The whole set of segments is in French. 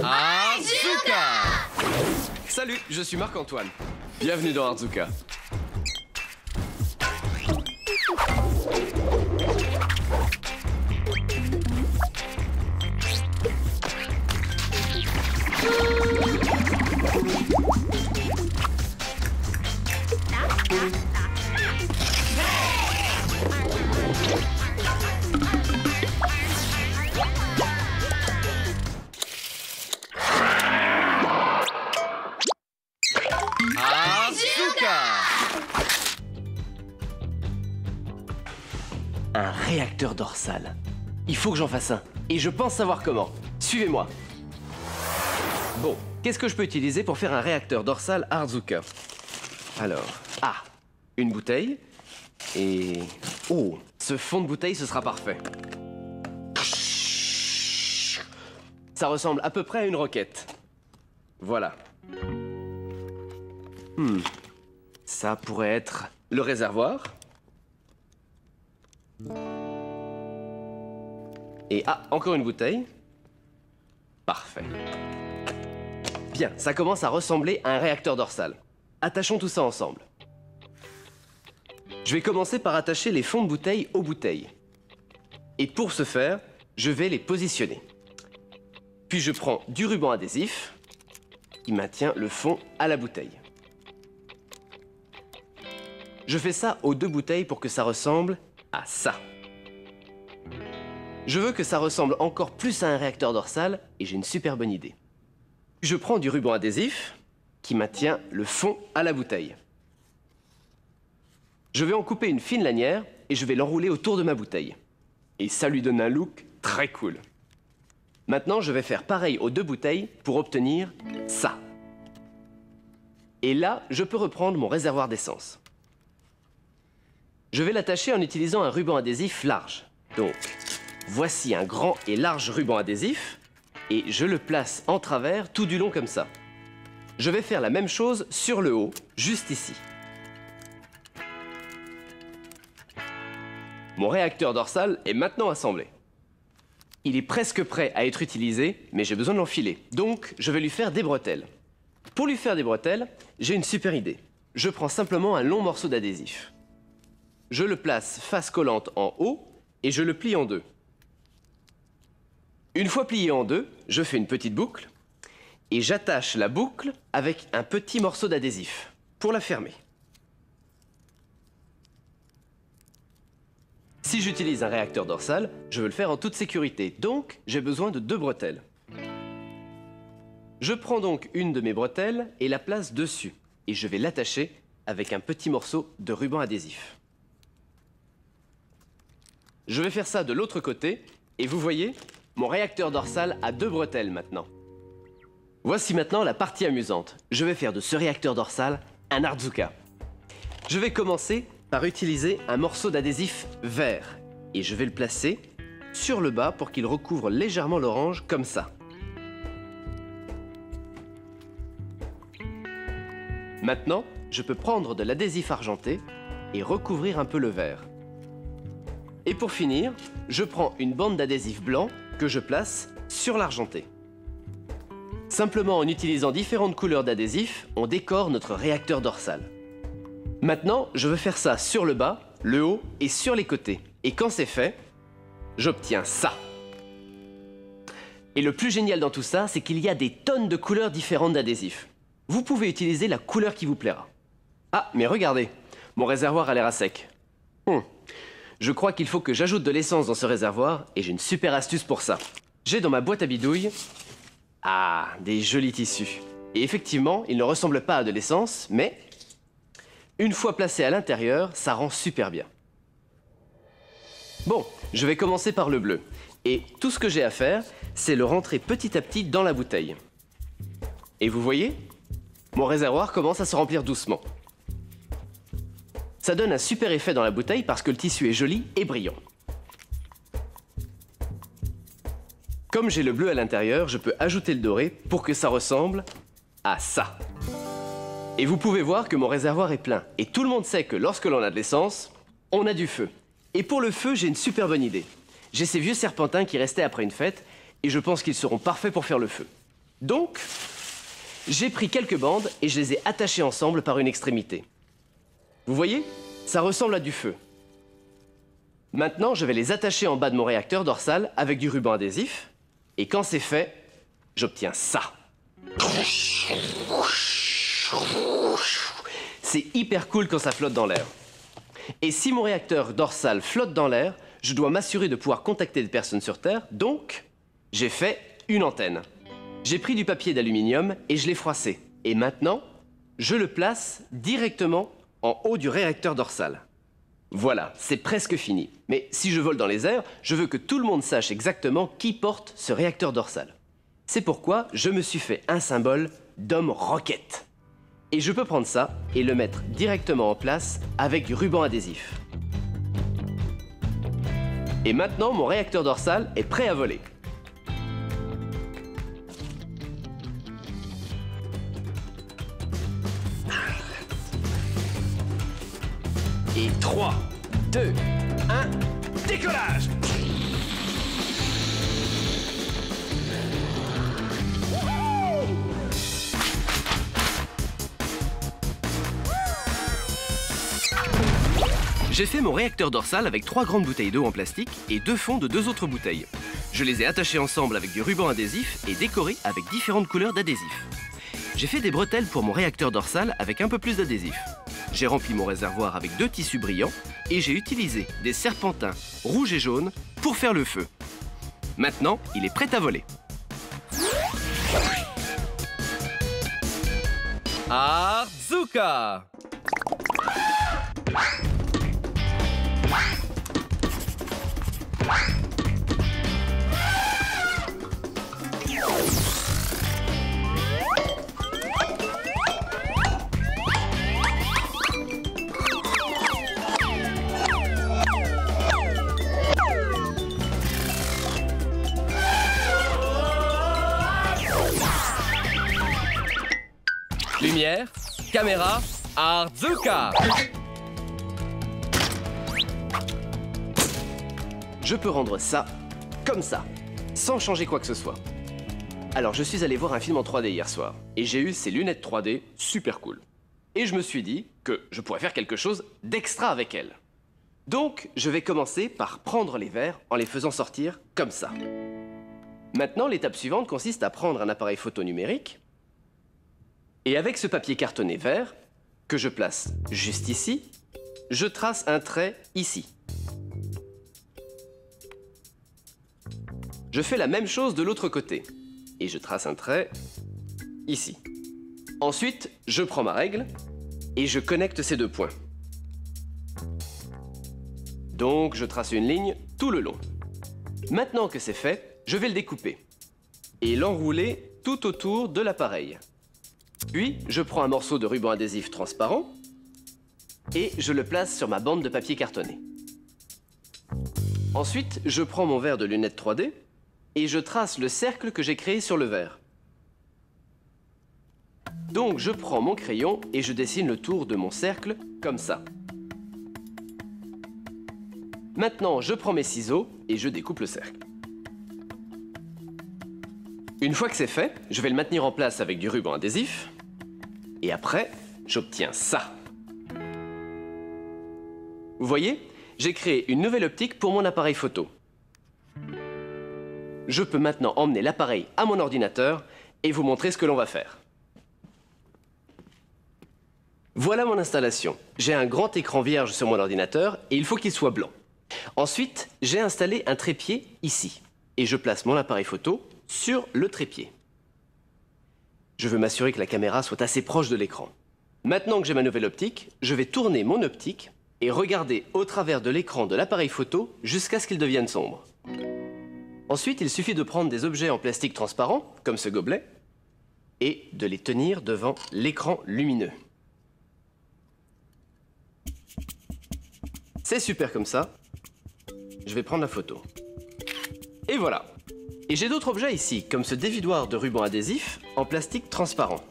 Arzuka! Salut, je suis Marc-Antoine. Bienvenue dans Arzuka. Un réacteur dorsal. Il faut que j'en fasse un. Et je pense savoir comment. Suivez-moi. Bon, qu'est-ce que je peux utiliser pour faire un réacteur dorsal Arzuka? Alors, une bouteille. Et... oh, ce fond de bouteille, ce sera parfait. Ça ressemble à peu près à une roquette. Voilà. Ça pourrait être le réservoir. Et encore une bouteille. Parfait. Bien, ça commence à ressembler à un réacteur dorsal. Attachons tout ça ensemble. Je vais commencer par attacher les fonds de bouteille aux bouteilles. Et pour ce faire, je vais les positionner. Puis je prends du ruban adhésif qui maintient le fond à la bouteille. Je fais ça aux deux bouteilles pour que ça ressemble à ça. Je veux que ça ressemble encore plus à un réacteur dorsal et j'ai une super bonne idée. Je prends du ruban adhésif qui maintient le fond à la bouteille. Je vais en couper une fine lanière et je vais l'enrouler autour de ma bouteille. Et ça lui donne un look très cool. Maintenant, je vais faire pareil aux deux bouteilles pour obtenir ça. Et là, je peux reprendre mon réservoir d'essence. Je vais l'attacher en utilisant un ruban adhésif large. Donc, voici un grand et large ruban adhésif et je le place en travers tout du long comme ça. Je vais faire la même chose sur le haut, juste ici. Mon réacteur dorsal est maintenant assemblé. Il est presque prêt à être utilisé, mais j'ai besoin de l'enfiler. Donc, je vais lui faire des bretelles. Pour lui faire des bretelles, j'ai une super idée. Je prends simplement un long morceau d'adhésif. Je le place face collante en haut et je le plie en deux. Une fois plié en deux, je fais une petite boucle et j'attache la boucle avec un petit morceau d'adhésif pour la fermer. Si j'utilise un réacteur dorsal, je veux le faire en toute sécurité, donc j'ai besoin de deux bretelles. Je prends donc une de mes bretelles et la place dessus et je vais l'attacher avec un petit morceau de ruban adhésif. Je vais faire ça de l'autre côté, et vous voyez, mon réacteur dorsal a deux bretelles maintenant. Voici maintenant la partie amusante. Je vais faire de ce réacteur dorsal un Arzuka. Je vais commencer par utiliser un morceau d'adhésif vert, et je vais le placer sur le bas pour qu'il recouvre légèrement l'orange, comme ça. Maintenant, je peux prendre de l'adhésif argenté et recouvrir un peu le vert. Et pour finir, je prends une bande d'adhésif blanc que je place sur l'argenté. Simplement en utilisant différentes couleurs d'adhésif, on décore notre réacteur dorsal. Maintenant, je veux faire ça sur le bas, le haut et sur les côtés. Et quand c'est fait, j'obtiens ça. Et le plus génial dans tout ça, c'est qu'il y a des tonnes de couleurs différentes d'adhésif. Vous pouvez utiliser la couleur qui vous plaira. Ah, mais regardez, mon réservoir a l'air à sec. Je crois qu'il faut que j'ajoute de l'essence dans ce réservoir et j'ai une super astuce pour ça. J'ai dans ma boîte à bidouilles, des jolis tissus. Et effectivement, ils ne ressemblent pas à de l'essence, mais une fois placés à l'intérieur, ça rend super bien. Bon, je vais commencer par le bleu. Et tout ce que j'ai à faire, c'est le rentrer petit à petit dans la bouteille. Et vous voyez, mon réservoir commence à se remplir doucement. Ça donne un super effet dans la bouteille parce que le tissu est joli et brillant. Comme j'ai le bleu à l'intérieur, je peux ajouter le doré pour que ça ressemble à ça. Et vous pouvez voir que mon réservoir est plein. Et tout le monde sait que lorsque l'on a de l'essence, on a du feu. Et pour le feu, j'ai une super bonne idée. J'ai ces vieux serpentins qui restaient après une fête et je pense qu'ils seront parfaits pour faire le feu. Donc, j'ai pris quelques bandes et je les ai attachées ensemble par une extrémité. Vous voyez? Ça ressemble à du feu. Maintenant, je vais les attacher en bas de mon réacteur dorsal avec du ruban adhésif. Et quand c'est fait, j'obtiens ça. C'est hyper cool quand ça flotte dans l'air. Et si mon réacteur dorsal flotte dans l'air, je dois m'assurer de pouvoir contacter des personnes sur Terre, donc j'ai fait une antenne. J'ai pris du papier d'aluminium et je l'ai froissé. Et maintenant, je le place directement en haut du réacteur dorsal. Voilà, c'est presque fini. Mais si je vole dans les airs, je veux que tout le monde sache exactement qui porte ce réacteur dorsal. C'est pourquoi je me suis fait un symbole d'homme roquette. Et je peux prendre ça et le mettre directement en place avec du ruban adhésif. Et maintenant, mon réacteur dorsal est prêt à voler. Et 3, 2, 1, décollage! J'ai fait mon réacteur dorsal avec 3 grandes bouteilles d'eau en plastique et 2 fonds de 2 autres bouteilles. Je les ai attachées ensemble avec du ruban adhésif et décorées avec différentes couleurs d'adhésif. J'ai fait des bretelles pour mon réacteur dorsal avec un peu plus d'adhésif. J'ai rempli mon réservoir avec 2 tissus brillants et j'ai utilisé des serpentins rouges et jaunes pour faire le feu. Maintenant, il est prêt à voler. Arzuka! Lumière, caméra, Arzuka! Je peux rendre ça comme ça, sans changer quoi que ce soit. Alors je suis allé voir un film en 3D hier soir, et j'ai eu ces lunettes 3D super cool. Et je me suis dit que je pourrais faire quelque chose d'extra avec elles. Donc je vais commencer par prendre les verres en les faisant sortir comme ça. Maintenant, l'étape suivante consiste à prendre un appareil photo numérique, et avec ce papier cartonné vert, que je place juste ici, je trace un trait ici. Je fais la même chose de l'autre côté, et je trace un trait ici. Ensuite, je prends ma règle, et je connecte ces 2 points. Donc, je trace une ligne tout le long. Maintenant que c'est fait, je vais le découper, et l'enrouler tout autour de l'appareil. Puis, je prends un morceau de ruban adhésif transparent et je le place sur ma bande de papier cartonné. Ensuite, je prends mon verre de lunettes 3D et je trace le cercle que j'ai créé sur le verre. Donc, je prends mon crayon et je dessine le tour de mon cercle comme ça. Maintenant, je prends mes ciseaux et je découpe le cercle. Une fois que c'est fait, je vais le maintenir en place avec du ruban adhésif. Et après, j'obtiens ça. Vous voyez, j'ai créé une nouvelle optique pour mon appareil photo. Je peux maintenant emmener l'appareil à mon ordinateur et vous montrer ce que l'on va faire. Voilà mon installation. J'ai un grand écran vierge sur mon ordinateur et il faut qu'il soit blanc. Ensuite, j'ai installé un trépied ici et je place mon appareil photo sur le trépied. Je veux m'assurer que la caméra soit assez proche de l'écran. Maintenant que j'ai ma nouvelle optique, je vais tourner mon optique et regarder au travers de l'écran de l'appareil photo jusqu'à ce qu'il devienne sombre. Ensuite, il suffit de prendre des objets en plastique transparent, comme ce gobelet, et de les tenir devant l'écran lumineux. C'est super comme ça. Je vais prendre la photo. Et voilà. Et j'ai d'autres objets ici, comme ce dévidoir de ruban adhésif en plastique transparent.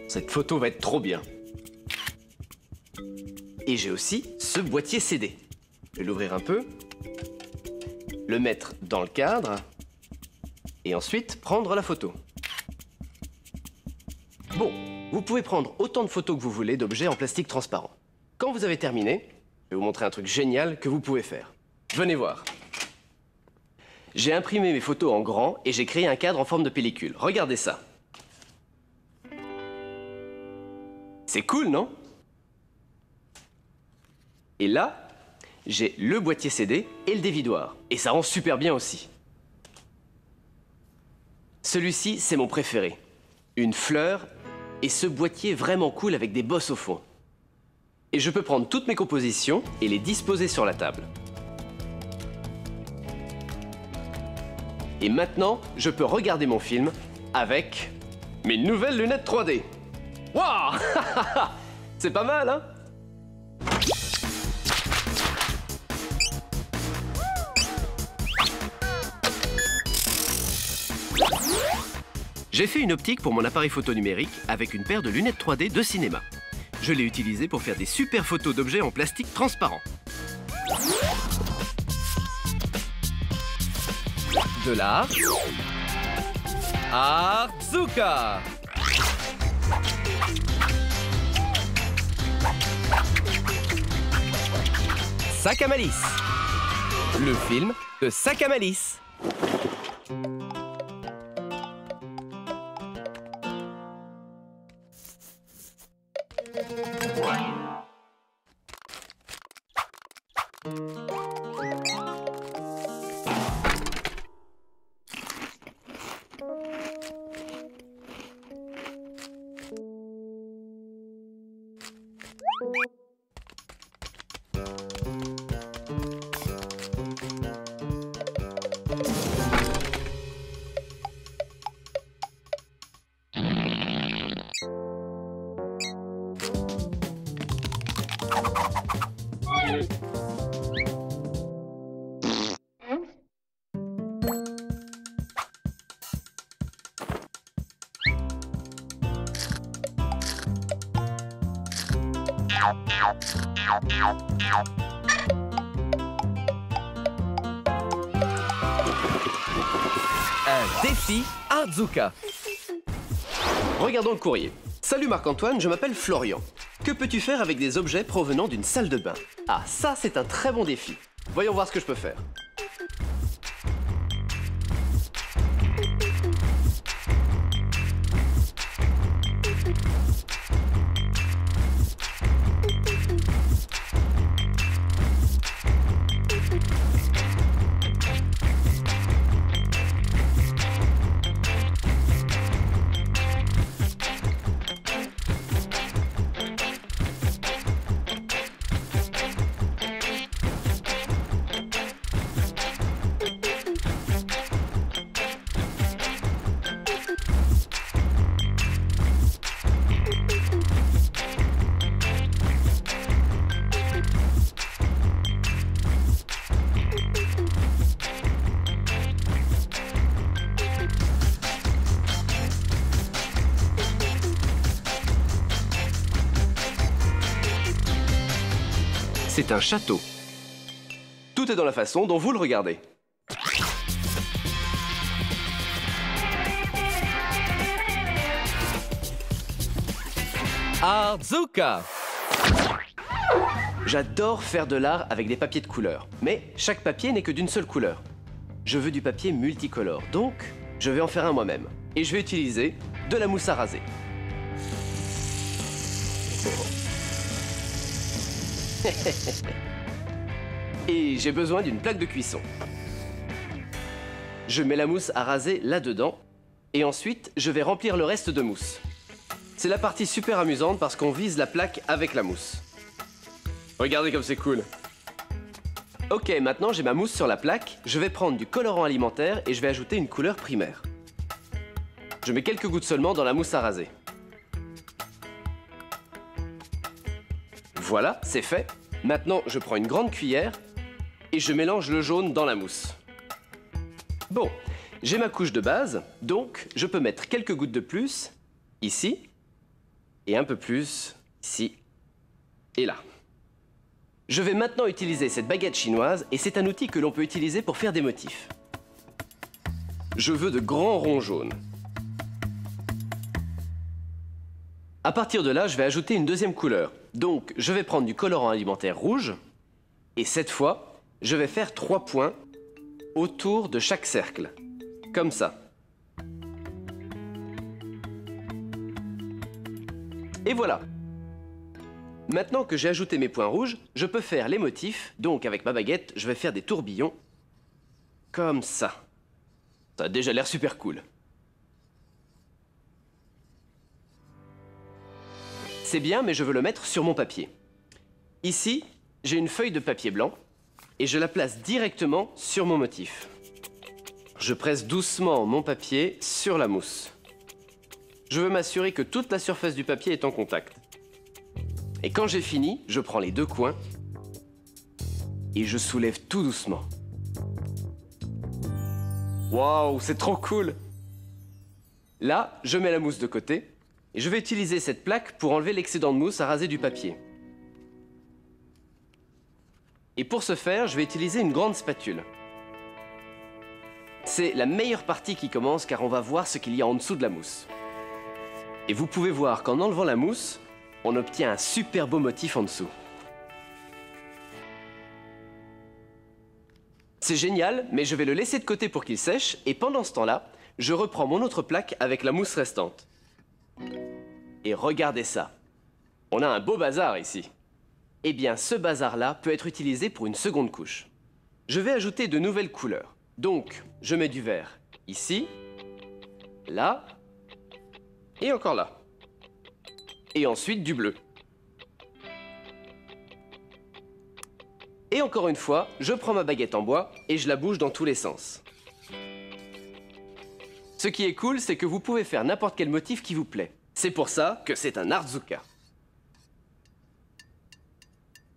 Cette photo va être trop bien. Et j'ai aussi ce boîtier CD. Je vais l'ouvrir un peu, le mettre dans le cadre Et ensuite, prendre la photo. Bon, vous pouvez prendre autant de photos que vous voulez d'objets en plastique transparent. Quand vous avez terminé, je vais vous montrer un truc génial que vous pouvez faire. Venez voir. J'ai imprimé mes photos en grand et j'ai créé un cadre en forme de pellicule. Regardez ça. C'est cool, non? Et là, j'ai le boîtier CD et le dévidoir. Et ça rend super bien aussi. Celui-ci, c'est mon préféré. Une fleur et ce boîtier vraiment cool avec des bosses au fond. Et je peux prendre toutes mes compositions et les disposer sur la table. Et maintenant, je peux regarder mon film avec mes nouvelles lunettes 3D. Waouh! C'est pas mal, hein? J'ai fait une optique pour mon appareil photo numérique avec une paire de lunettes 3D de cinéma. Je l'ai utilisée pour faire des super photos d'objets en plastique transparent. De l'art. Artzuka! Sac à malice. Le film de Sac à malice. Un défi Artzuka. Regardons le courrier. Salut Marc-Antoine, je m'appelle Florian. Que peux-tu faire avec des objets provenant d'une salle de bain? Ah, ça c'est un très bon défi. Voyons voir ce que je peux faire. C'est un château. Tout est dans la façon dont vous le regardez. Artzuka! J'adore faire de l'art avec des papiers de couleur, mais chaque papier n'est que d'une seule couleur. Je veux du papier multicolore, donc je vais en faire un moi-même. Et je vais utiliser de la mousse à raser. Et j'ai besoin d'une plaque de cuisson. Je mets la mousse à raser là-dedans et ensuite je vais remplir le reste de mousse. C'est la partie super amusante parce qu'on vise la plaque avec la mousse. Regardez comme c'est cool. Ok, maintenant j'ai ma mousse sur la plaque, je vais prendre du colorant alimentaire et je vais ajouter une couleur primaire. Je mets quelques gouttes seulement dans la mousse à raser. Voilà, c'est fait. Maintenant, je prends une grande cuillère et je mélange le jaune dans la mousse. Bon, j'ai ma couche de base, donc je peux mettre quelques gouttes de plus, ici, et un peu plus, ici, et là. Je vais maintenant utiliser cette baguette chinoise et c'est un outil que l'on peut utiliser pour faire des motifs. je veux de grands ronds jaunes. À partir de là, je vais ajouter une deuxième couleur. Donc, je vais prendre du colorant alimentaire rouge. Et cette fois, je vais faire 3 points autour de chaque cercle. Comme ça. Et voilà. Maintenant que j'ai ajouté mes points rouges, je peux faire les motifs. Donc, avec ma baguette, je vais faire des tourbillons. Comme ça. Ça a déjà l'air super cool. C'est bien, mais je veux le mettre sur mon papier. Ici, j'ai une feuille de papier blanc et je la place directement sur mon motif. Je presse doucement mon papier sur la mousse. Je veux m'assurer que toute la surface du papier est en contact. Et quand j'ai fini, je prends les 2 coins et je soulève tout doucement. Waouh, c'est trop cool! Là, je mets la mousse de côté et je vais utiliser cette plaque pour enlever l'excédent de mousse à raser du papier. Et pour ce faire, je vais utiliser une grande spatule. C'est la meilleure partie qui commence car on va voir ce qu'il y a en dessous de la mousse. Et vous pouvez voir qu'en enlevant la mousse, on obtient un super beau motif en dessous. C'est génial, mais je vais le laisser de côté pour qu'il sèche et pendant ce temps-là, je reprends mon autre plaque avec la mousse restante. Et regardez ça. On a un beau bazar ici. Eh bien, ce bazar-là peut être utilisé pour une seconde couche. Je vais ajouter de nouvelles couleurs. Donc, je mets du vert ici, là, et encore là. Et ensuite du bleu. Et encore une fois, je prends ma baguette en bois et je la bouge dans tous les sens. Ce qui est cool, c'est que vous pouvez faire n'importe quel motif qui vous plaît. C'est pour ça que c'est un Artzuka.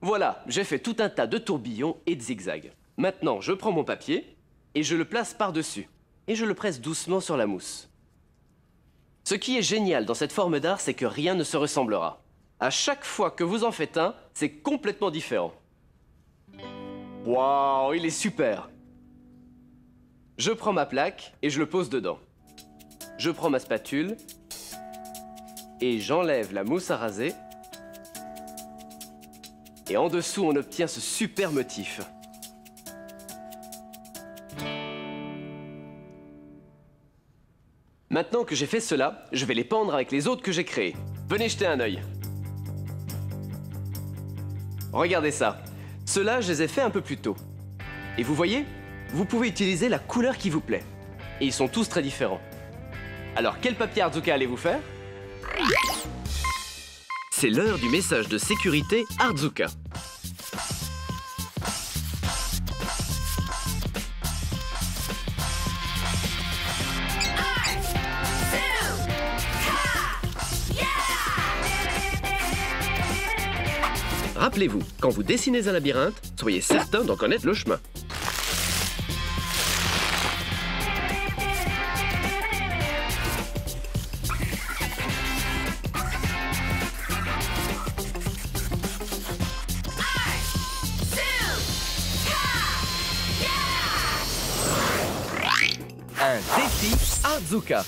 Voilà, j'ai fait tout un tas de tourbillons et de zigzags. Maintenant, je prends mon papier et je le place par-dessus. Et je le presse doucement sur la mousse. Ce qui est génial dans cette forme d'art, c'est que rien ne se ressemblera. À chaque fois que vous en faites un, c'est complètement différent. Waouh, il est super! Je prends ma plaque et je le pose dedans. Je prends ma spatule et j'enlève la mousse à raser. Et en dessous, on obtient ce super motif. Maintenant que j'ai fait cela, je vais les pendre avec les autres que j'ai créés. Venez jeter un œil. Regardez ça. Ceux-là, je les ai faits un peu plus tôt. Et vous voyez, vous pouvez utiliser la couleur qui vous plaît. Et ils sont tous très différents. Alors, quel papier Artzuka allez-vous faire? C'est l'heure du message de sécurité Artzuka. Rappelez-vous, quand vous dessinez un labyrinthe, soyez certain d'en connaître le chemin. Un défi Artzuka.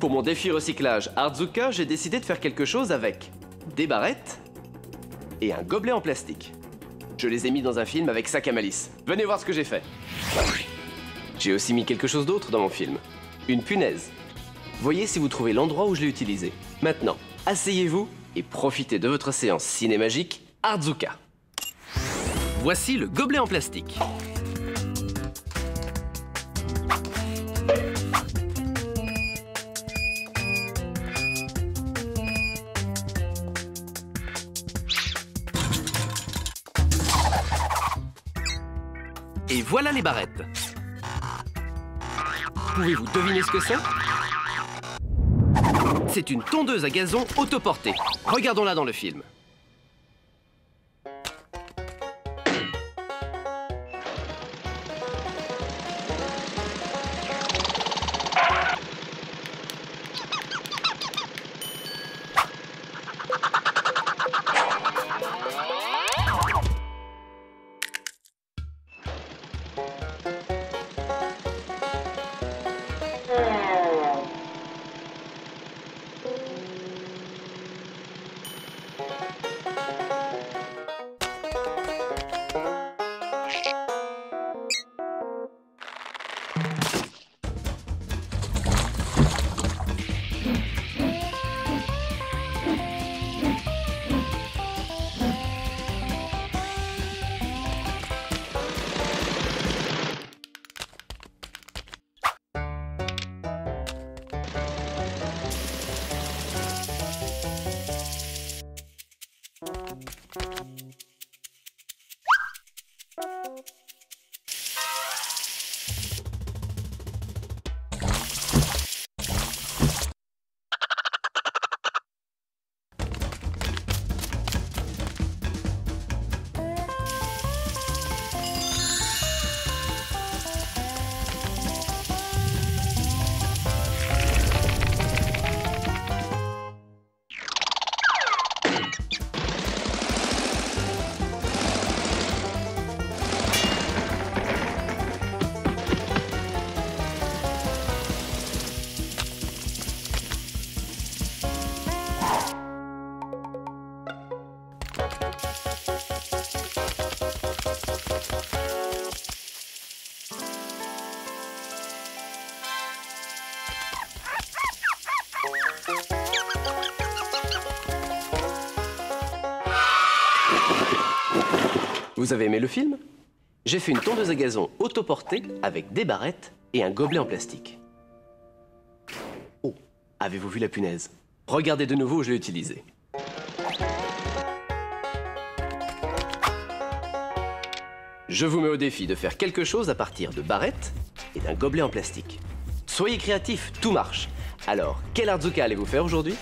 Pour mon défi recyclage Artzuka, j'ai décidé de faire quelque chose avec des barrettes et un gobelet en plastique. Je les ai mis dans un film avec sac à malice. Venez voir ce que j'ai fait. J'ai aussi mis quelque chose d'autre dans mon film. Une punaise. Voyez si vous trouvez l'endroit où je l'ai utilisé. Maintenant, asseyez-vous et profitez de votre séance cinémagique Artzuka. Voici le gobelet en plastique. Et voilà les barrettes. Pouvez-vous deviner ce que c'est? C'est une tondeuse à gazon autoportée. Regardons-la dans le film. Vous avez aimé le film? J'ai fait une tondeuse à gazon autoportée avec des barrettes et un gobelet en plastique. Oh, avez-vous vu la punaise? Regardez de nouveau où je l'ai utilisée. Je vous mets au défi de faire quelque chose à partir de barrettes et d'un gobelet en plastique. Soyez créatifs, tout marche. Alors, quel Artzuka allez-vous faire aujourd'hui?